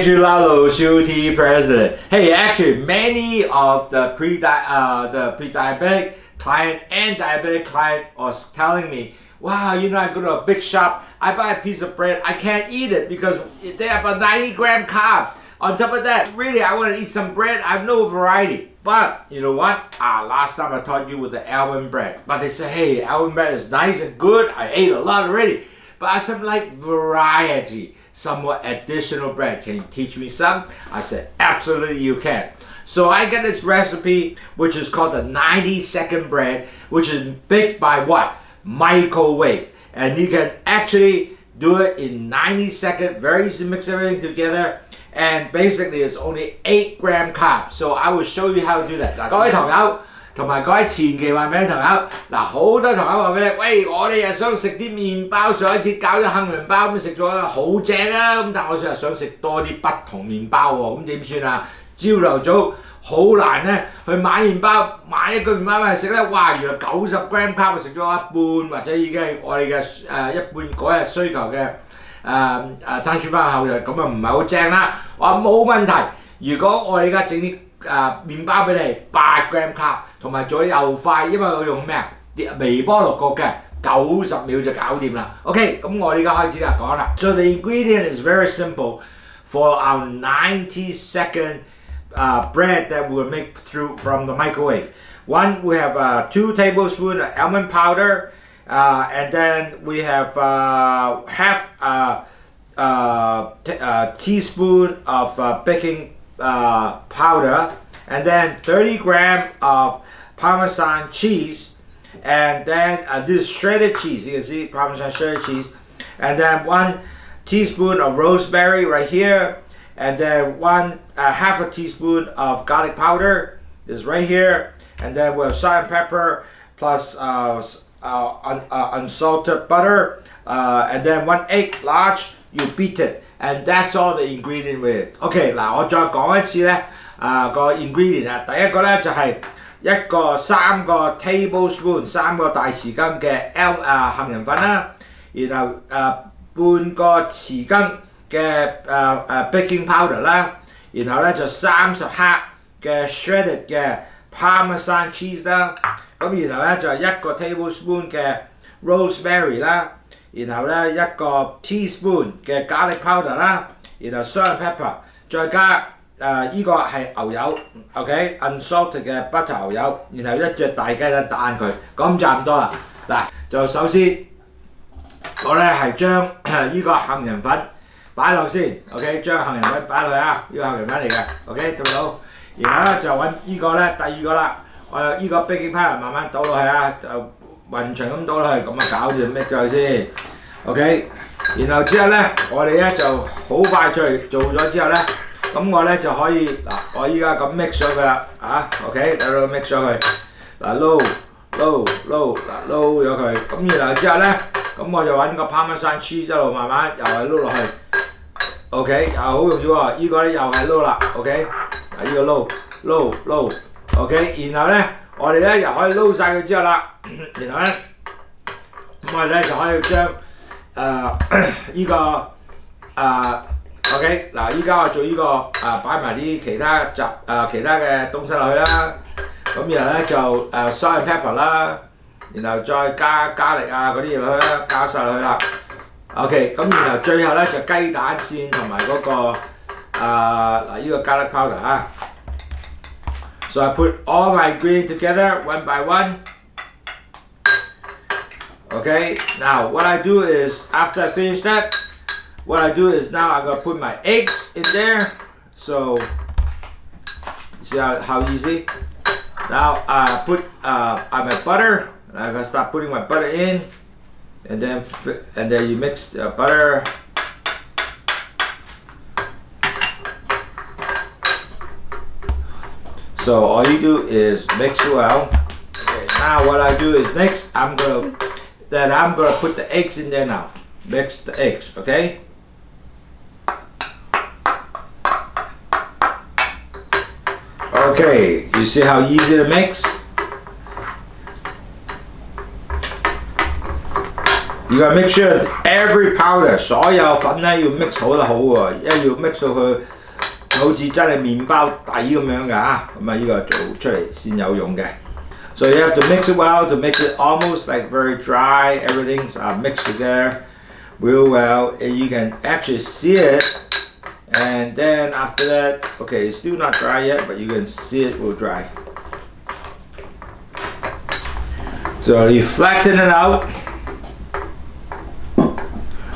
Thank you, Lowsutea President. Hey, actually, many of the pre-diabetic client and diabetic client was telling me, wow, you know, I go to a big shop, I buy a piece of bread, I can't eat it because they have about 90-gram carbs. On top of that, really, I want to eat some bread, I have no variety. But, you know what? Last time I taught you with the almond bread. But they say, hey, almond bread is nice and good, I ate a lot already. But I said, like, variety. Some more additional bread. Can you teach me some? I said, absolutely you can. So I got this recipe, which is called the 90-second bread, which is baked by what? Microwave. And you can actually do it in 90 seconds. Very easy to mix everything together. And basically it's only 8-gram carbs. So I will show you how to do that. 各位朋友同埋各位前期話俾你朋友，好多朋友話俾你，喂，我哋又想食啲麵包，上一次搞咗杏仁包咁食咗好正啊，咁但係我想食多啲不同麵包喎，咁點算啊？朝頭早好難咧，去買麵包，買一個麵包翻嚟食咧，哇！原來90 gram carb 食咗一半，或者已經係我哋嘅一半嗰日需求嘅碳水化合物，咁啊唔係好正啦。我話冇問題，如果我哋而家整啲麵包俾你8 gram carb。同埋做又快，因為我用咩啊？微波爐焗嘅，90秒就搞掂啦。OK， 咁我而家開始啦，講啦。So the ingredient is very simple for our 90-second bread that we'll make from the microwave. One, we have 2 tablespoons of almond powder, and then we have half teaspoon of baking powder, and then 30 grams of parmesan cheese, and then this shredded cheese. You can see parmesan shredded cheese, and then 1 teaspoon of rosemary right here, and then half a teaspoon of garlic powder is right here, and then we have salt and pepper plus unsalted butter, and then 1 egg large. You beat it, and that's all the ingredient with it. OK， 嗱，我再講一次咧，個 ingredient 啊，第一個咧就係3個 tablespoon 3個大匙羹嘅杏仁粉啦，然後半個匙羹嘅baking powder 啦，然後咧就30克嘅 shredded 嘅 parmesan cheese 啦，咁然後咧就1個 tablespoon 嘅 rosemary 啦，然後咧1個 teaspoon 嘅 garlic powder 啦，然後 salt and pepper， 再加依個係牛油 ，OK unsalted 嘅 butter 牛油，然後1隻大雞蛋打爛佢，咁就咁多啦。嗱，就首先我咧係將依個杏仁粉擺落先 ，OK， 將杏仁粉擺落去啊，依個杏仁粉嚟嘅 ，OK， 到到，然後咧就揾依個咧第二個啦，我有依個 baking powder 慢慢倒落去啊，就勻循咁倒落去，咁啊搞掂 mix 咗佢先 ，OK， 然後之後咧我哋咧就好快脆做咗之後咧。咁我咧就可以嗱，我依家咁 mix 咗佢啦，OK， 等到 mix 咗佢，嗱撈咗佢，咁然後之後咧，咁我就揾個 parmesan cheese 一路慢慢又係撈落去 ，OK， 又好容易喎，依個咧又係撈啦 ，OK， 嗱依個撈 ，OK， 然後咧我哋咧又可以撈晒佢之後啦，然後咧咁我哋咧就可以將依個OK， 嗱，依家我做呢個擺埋啲其他嘅東西落去啦，咁然後咧就salt and pepper 啦，然後再加加力啊嗰啲嘢落去啦，加晒落去啦。OK， 咁然後最後咧就雞蛋線同埋嗰個嗱依個 garlic powder 啊。So I put all my ingredients together one by one. Okay, now what I do is after I finish that. What I do is now I'm going to put my eggs in there. So, see how easy? Now I put my butter. I'm going to start putting my butter in. And then you mix the butter. So all you do is mix well. Okay, now what I do is next I'm going to put the eggs in there now. Mix the eggs, okay? Okay, you see how easy to mix? You gotta make sure every powder 所有粉咧要 mix 好得好喎，因為要 mix 到佢好似真係麵包底咁樣㗎嚇，咁啊呢個做出嚟先有用嘅。So you have to mix it well to make it almost like very dry. Everything's mixed together real well, and you can actually see it. And then after that, okay, it's still not dry yet, but you can see it will dry. So you flatten it out.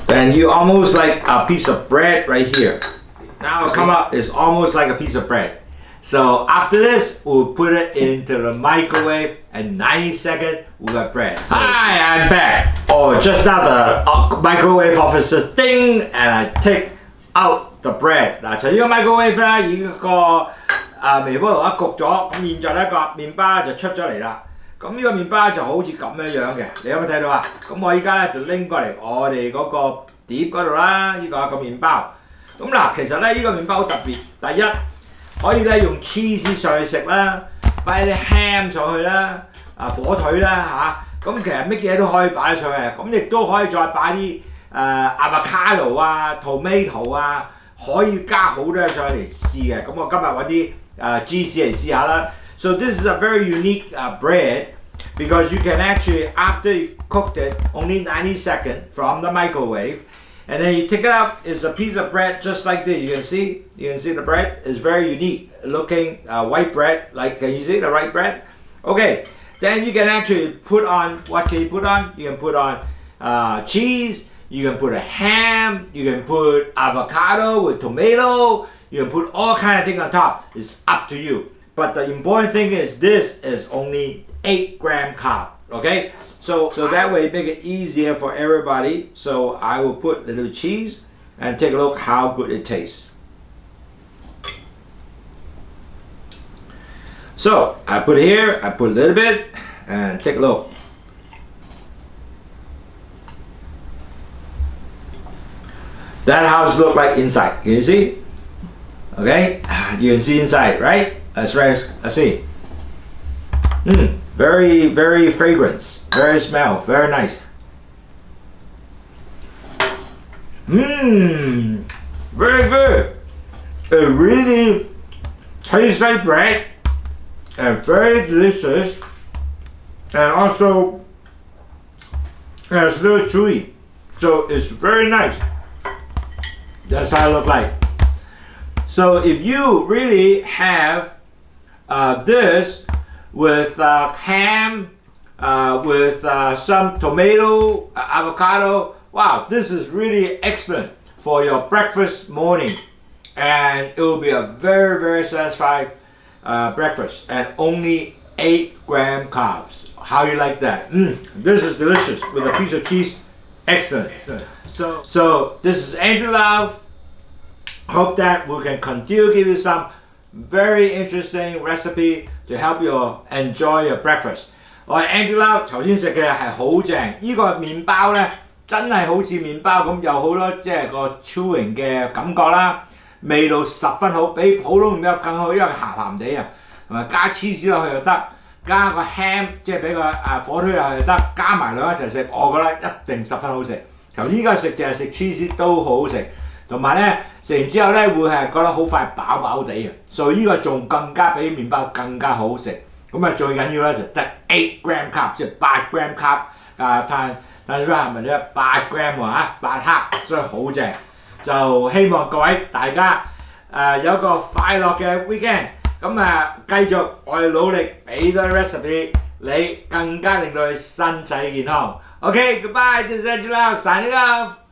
Then you almost like a piece of bread right here. Now come up, it's almost like a piece of bread. So after this, we'll put it into the microwave and 90 seconds, we got bread. So, hi, I'm back. Oh, just now the microwave officer ding, and I take out the bread. 嗱，除咗 microwave 咧，已經個微波爐焗咗，咁現在咧個麵包就出咗嚟啦。咁呢個麵包就好似咁樣嘅，你有冇睇到啊？咁我依家咧就拎過嚟我哋嗰個碟嗰度啦，呢個麵包。咁嗱，其實咧呢個麵包好特別，第一可以咧用 cheese 上去食啦，擺啲 ham 上去啦，火腿啦嚇，咁其實乜嘢都可以擺上去，咁亦都可以再擺啲avocado 啊、tomato 啊，可以加好多嘢上去嚟試嘅。咁我今日揾啲芝士嚟試下啦。So this is a very unique bread because you can actually, after you cooked it, only 90 seconds from the microwave, and then you take it out, it's a piece of bread just like this. You can see the bread is very unique looking white bread. Like, can you see the white bread? Okay, then you can actually put on, what can you put on? You can put on cheese, you can put a ham, you can put avocado with tomato, you can put all kind of things on top. It's up to you. But the important thing is this is only 8-gram carb, okay? So that way make it easier for everybody. So I will put a little cheese and take a look how good it tastes. So I put it here, I put a little bit and take a look. That's how it looks like inside. Can you see? Okay, you can see inside, right? That's right. I see. Very, very fragrance. Very smell. Very nice. Very good. It really tastes like bread and very delicious. And also, it's a little chewy. So it's very nice. That's how it looks like. So if you really have this with ham, with some tomato, avocado. Wow, this is really excellent for your breakfast morning, and it will be a very, very satisfying breakfast, and only 8-gram carbs. How you like that? This is delicious with a piece of cheese. Excellent. So this is Andrew Lau. Hope that we can continue to give you some very interesting recipe to help you enjoy your breakfast. 我係 Andrew Lau， 頭先食嘅係好正，呢個麵包咧真係好似麵包咁，有好多即係個 chewing 嘅感覺啦，味道十分好，比普通麵包更好，因為鹹鹹地啊，同埋加 cheese 落去又得，加個 ham 即係俾個火腿落去又得，加埋兩一齊食，我覺得一定十分好食。頭先呢個食就係食 cheese 都好好食。同埋咧，食完之後咧會係覺得好快飽飽地嘅，所以呢個仲更加比麵包更加好食。咁啊最緊要咧就得 8-gram carb， 即係8-gram carb 碳水係咪咧8-gram 喎嚇，8克，所以好正。就希望各位大家有一個快樂嘅 weekend。咁繼續我哋努力俾多啲 recipe， 你更加令到你身體健康。OK，goodbye，this is Angela，signing off。